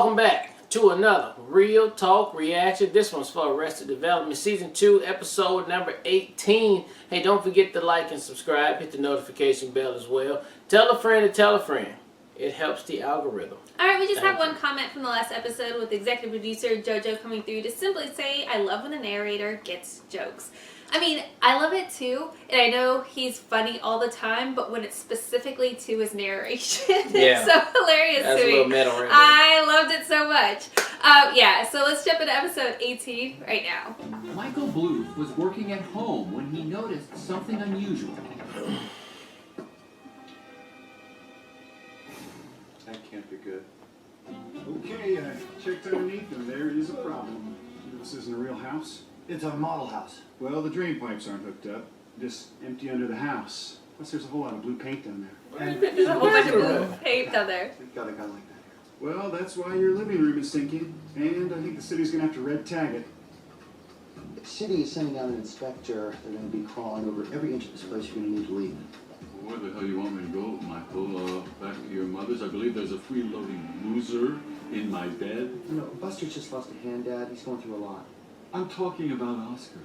Welcome back to another Real Talk Reaction. This one's for Arrested Development Season 2, episode number 18. Hey, don't forget to like and subscribe. Hit the notification bell as well. Tell a friend to tell a friend. It helps the algorithm. Alright, we just have one comment from the last episode with executive producer JoJo coming through to simply say, I love when the narrator gets jokes. I mean, I love it too, and I know he's funny all the time, but when it's specifically to his narration, it's so hilarious That's to me. A little meta right there. I loved it so much. Yeah, so let's jump into episode 18 right now. Michael Bluth was working at home when he noticed something unusual. That can't be good. Okay, I checked underneath and there is a problem. This isn't a real house. It's a model house. Well, the drain pipes aren't hooked up. Just empty under the house. Plus there's a whole lot of blue paint down there. And there's a whole bunch of blue paint down there. We've got a guy like that here. Well, that's why your living room is sinking. And I think the city's gonna have to red tag it. The city is sending out an inspector. They're going to be crawling over every inch of this place. You're going to need to leave. Where the hell you want me to go, Michael? Back to your mother's? I believe there's a freeloading loser in my bed. No, Buster just lost a hand, Dad. He's going through a lot. I'm talking about Oscar.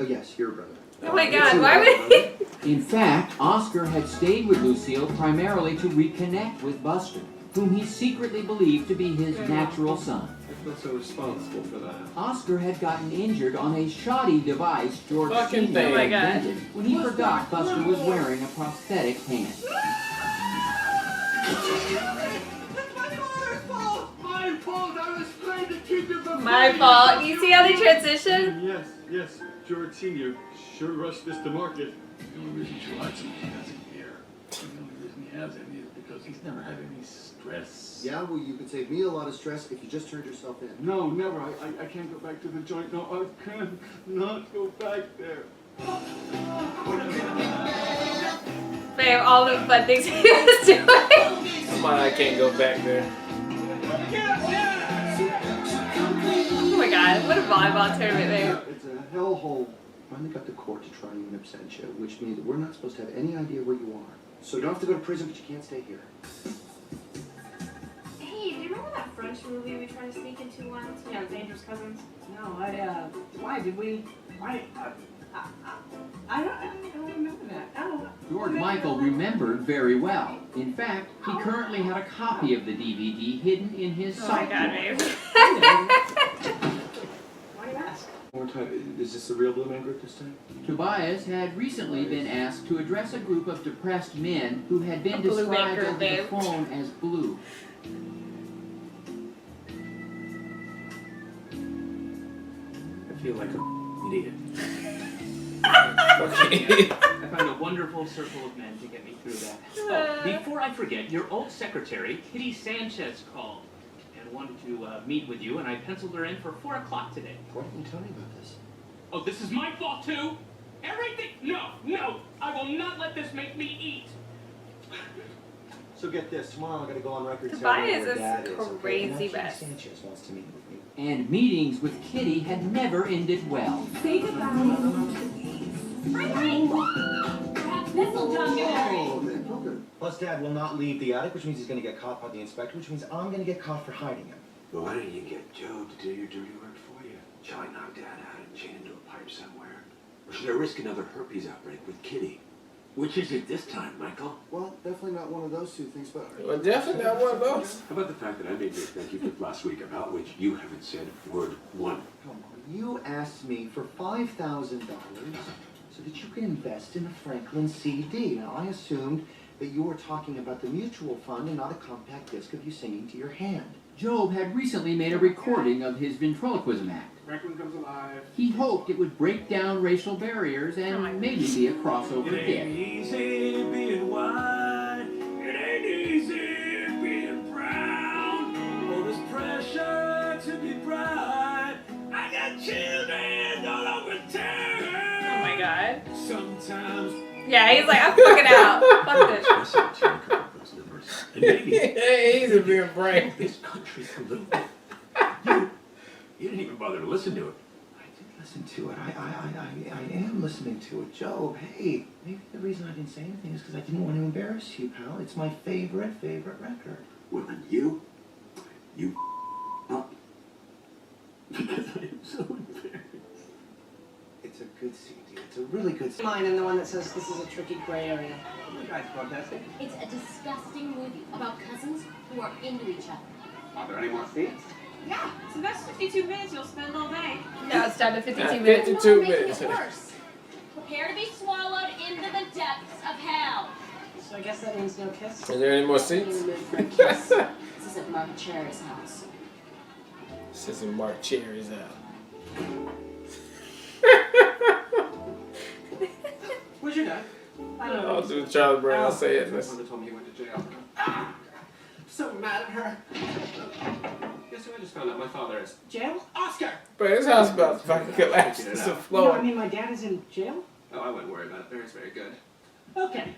Oh, yes, your brother. Oh my god, why would he? In fact, Oscar had stayed with Lucille primarily to reconnect with Buster, whom he secretly believed to be his natural son. I feel so responsible for that. Oscar had gotten injured on a shoddy device George Fucking Sr. thing. Oh my God. invented when he forgot Buster was wearing a prosthetic hand. My fault! I was trying to keep you from My fault. You see how they transition? Yes. George Sr. sure rushed this to market. The only reason she likes him is he has any hair. The only reason he has any is because he's never had any stress. Yeah, well, you could save me a lot of stress if you just turned yourself in. No, never. I can't go back to the joint. No, I can't not go back there. Babe, all the fun things he was doing. Come on, I can't go back there. Oh my god, what a volleyball tournament, babe. It's a hellhole. Finally got the court to try you in absentia, which means that we're not supposed to have any idea where you are. So you don't have to go to prison, but you can't stay here. Hey, do you remember that French movie we tried to sneak into once? You know, Dangerous Cousins? No, why did we, I don't remember that. Oh. George Michael remembered very well. In fact, he currently had a copy of the DVD hidden in his Oh my sock god, drawer. babe. Why do you ask? One more time, is this the real Blue Man Group this time? Tobias had recently been asked to address a group of depressed men who had been A blue described maker, over the babe. phone as blue. I feel like an idiot. Okay. I found a wonderful circle of men to get me through that. Oh, before I forget, your old secretary, Kitty Sanchez, called and wanted to meet with you, and I penciled her in for 4 o'clock today. Why didn't you tell me about this? Oh, this is my fault too? Everything? No, I will not let this make me eat. So get this. Tomorrow I'm going to go on record Tobias saying where is Dad okay? crazy Now, Kitty best. Sanchez wants to meet with me. And meetings with Kitty had never ended well. Say goodbye. Perhaps this'll come good. Plus, Dad will not leave the attic, which means he's going to get caught by the inspector, which means I'm going to get caught for hiding him. Well, why don't you get Joe to do your dirty work for you? Shall I knock Dad out and chain him to a pipe somewhere? Or should I risk another herpes outbreak with Kitty? Which is it this time, Michael? Well, definitely not one of those two things, but... Well, definitely not one of those. How about the fact that I made you a thank you gift last week about which you haven't said word one? Come on, you asked me for $5,000 so that you can invest in a Franklin CD. Now, I assumed that you were talking about the mutual fund and not a compact disc of you singing to your hand. Job had recently made a recording of his ventriloquism act. Franklin comes alive. He hoped it would break down racial barriers and maybe be a crossover hit. Easy being white. It ain't easy being brown. All this pressure to be bright. I got children all over town. Oh my god. Sometimes. Yeah, he's like, I'm fucking out. Fuck this. Listen to a couple of those numbers. And maybe Hey, he's a being brain. this country a little bit. You didn't even bother to listen to it. I did listen to it. I am listening to it. Job, hey, maybe the reason I didn't say anything is because I didn't want to embarrass you, pal. It's my favorite record. Well, then you good CD. It's a really good CD. Mine and the one that says this is a tricky gray area. You guys protesting? It's a disgusting movie about cousins who are into each other. Are there any more seats? Yeah, it's the best 52 minutes you'll spend all day. No, it's down to 52 52 minutes. No, making minutes. it worse. Prepare to be swallowed into the depths of hell. So I guess that means no kiss. Is there any more seats? This isn't Mark Cherry's house. This isn't Mark Cherry's out. Where's your dad? I don't know. I'll do Charlie Brown. I'll say it. My mother told me he went to jail. Ah! I'm so mad at her. Guess who I just found out my father is? Jail? Oscar! Bro, this house about to fucking collapse. Figured it It's a out. No, floor. I mean my dad is in jail? Oh, I wouldn't worry about it. Barry's very good. Okay.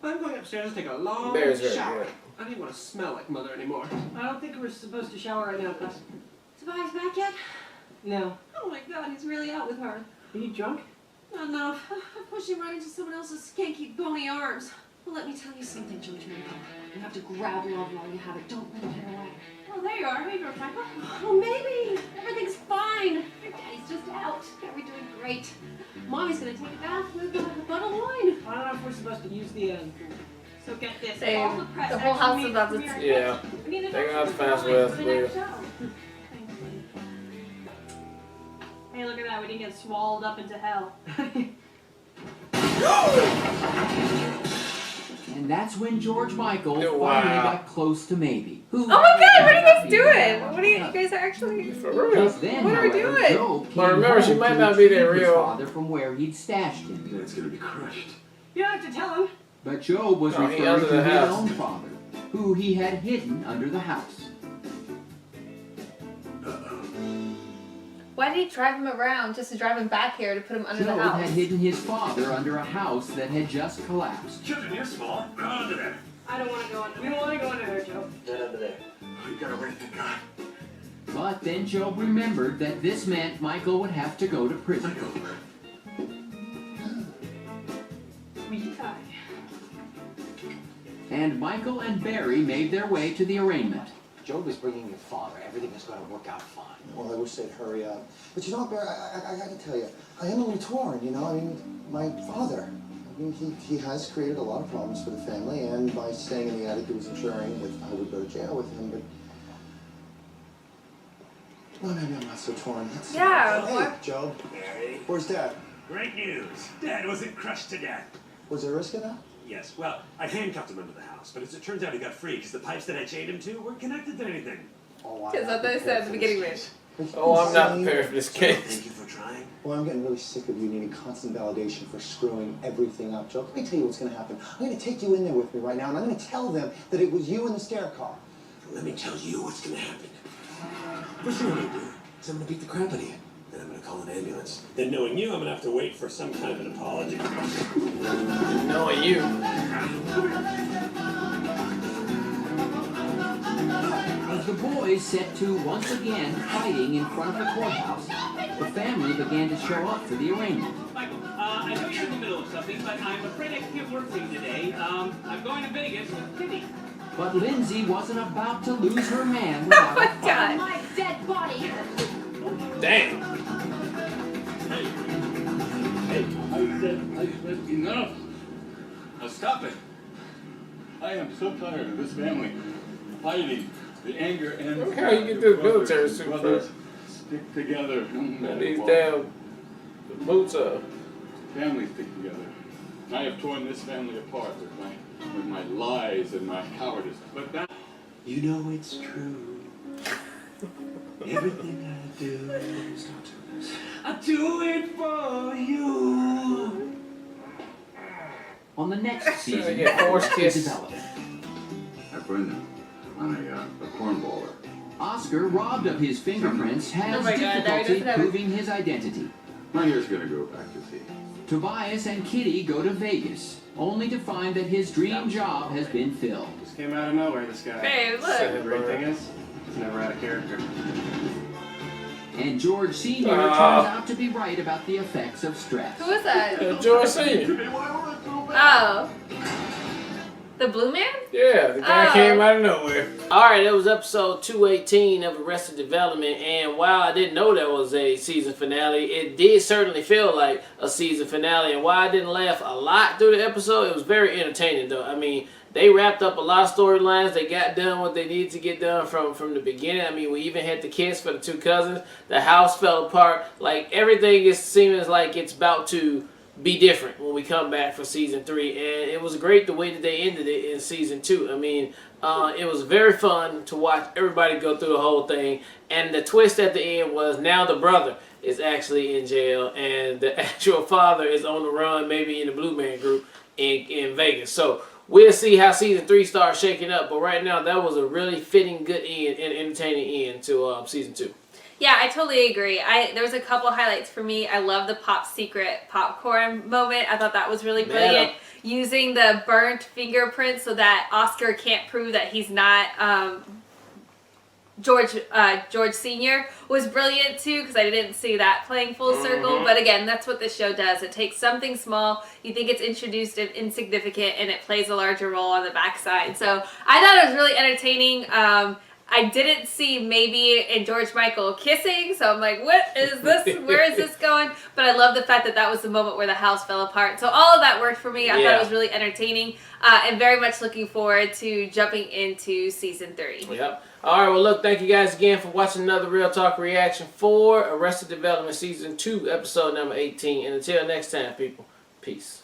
I'm going upstairs to take a long Barry's very shower. good. I didn't want to smell like mother anymore. I don't think we're supposed to shower right now, Gus. Tobias back yet? No. Oh my god, he's really out with her. Are you drunk? Oh no, I pushed him right into someone else's skanky bony arms. Well, let me tell you something, George Michael. You have to grab love while you have it. Don't let it get away. Oh, there you are. Hey, George Michael. Oh, maybe. Everything's fine. Your daddy's just out. Yeah, we're doing great. Mommy's gonna take a bath with a bottle of wine. I don't know if we're supposed to use the So get this. Same. All the press The whole house actually is about to- premiere Yeah. hits. I mean, They're gonna have to find drawings somewhere else for to the next live. show. Thankfully. Hey, look at that. We didn't get swallowed up into hell. And that's when George Michael Oh, finally wow. got close to Maybe. Who Oh my god, what are you guys doing? What are you guys are actually... For real. Just then, What are we however, doing? Joe came Well, remember, she home might to not be there retrieve his real. father from where he'd stashed him. That's gonna be crushed. You don't have to tell him. But Joe was Oh, he referring under to the his house. own father, who he had hidden under the house. Why did he drive him around just to drive him back here to put him under Joe the had house? hidden his father under a house that had just collapsed. Children, you're small. Run under there. I don't want to go under. We don't want to go under there, Joe. Not under there. Oh, you got away, thank God. But then Joe remembered that this meant Michael would have to go to prison. Michael. We die. And Michael and Barry made their way to the arraignment. Joe was bringing your father. Everything is going to work out fine. Well, I wish they'd hurry up. But you know what, Barry, I got to tell you, I am a little torn, you know? I mean, my father, I mean, he has created a lot of problems for the family, and by staying in the attic, he was ensuring that I would go to jail with him, but... Well, maybe I'm not so torn. That's Yeah, Hey, what? Joe, Barry. where's Dad? Great news. Dad wasn't crushed to death. Was there a risk of that? Yes, well, I handcuffed him under the house, but as it turns out he got free because the pipes that I chained him to weren't connected to anything. Oh, I'm Because not I thought they said at the beginning of it. prepared. Oh, I'm not Insane. prepared for this So, case. thank you for trying. Well, I'm getting really sick of you needing constant validation for screwing everything up, Joe. Let me tell you what's going to happen. I'm going to take you in there with me right now, and I'm going to tell them that it was you in the stair car. Let me tell you what's gonna happen. First thing I'm gonna do is I'm gonna beat the crap out of you. Then I'm gonna call an ambulance. Then knowing you, I'm gonna have to wait for some kind of an apology. Knowing you. As the boys set to once again fighting in front of the courthouse, the family began to show up for the arraignment. Michael, I know you're in the middle of something, but I'm afraid I can't work for you today. I'm going to Vegas with Kitty. But Lindsay wasn't about to lose her man without Oh a my fight. god. My dead body. Damn. I said enough. Now stop it. I am so tired of this family fighting. The anger ends. Look how you get this military suit brothers first. stick together. No And matter these what. damn boots up. Families stick together. I have torn this family apart with my lies and my cowardice. But that You know it's true. Everything I do, stop doing this. I do it for you. On the next season, get forced to kiss. develop. I Brenda on a cornballer. Oscar, robbed of his fingerprints, has Oh my God, now he difficulty doesn't have proving his identity. My hair's gonna go back to sea. Tobias and Kitty go to Vegas, only to find that his dream job has been filled. Just came out of nowhere, this guy. Babe, look. The great thing is, he's never out of character. And George Sr. turns out to be right about the effects of stress. Who is that? George Senior. Oh. The Blue Man? Yeah, the guy came out of nowhere. Alright, that was episode 218 of Arrested Development, and while I didn't know that was a season finale, it did certainly feel like a season finale, and while I didn't laugh a lot through the episode, it was very entertaining though. I mean, they wrapped up a lot of storylines. They got done what they needed to get done from the beginning. I mean, we even had the kiss for the two cousins. The house fell apart. Like, everything is seeming like it's about to be different when we come back for season 3, and it was great the way that they ended it in season 2. I mean, it was very fun to watch everybody go through the whole thing, and the twist at the end was now the brother is actually in jail, and the actual father is on the run, maybe in the Blue Man Group in Vegas. So we'll see how season 3 starts shaking up, but right now that was a really fitting, good end and entertaining end to season 2. Yeah, I totally agree. There was a couple highlights for me. I love the Pop Secret popcorn moment. I thought that was really brilliant. Using the burnt fingerprints so that Oscar can't prove that he's not George Sr. was brilliant too, because I didn't see that playing full circle. But again, that's what this show does. It takes something small, you think it's introduced and insignificant, and it plays a larger role on the backside. So I thought it was really entertaining. I didn't see Maybe and George Michael kissing, so I'm like, what is this? Where is this going? But I love the fact that that was the moment where the house fell apart. So all of that worked for me. I thought it was really entertaining, and very much looking forward to jumping into season 3. Yep. All right, well, look, thank you guys again for watching another Real Talk reaction for Arrested Development Season 2, episode number 18. And until next time, people, peace.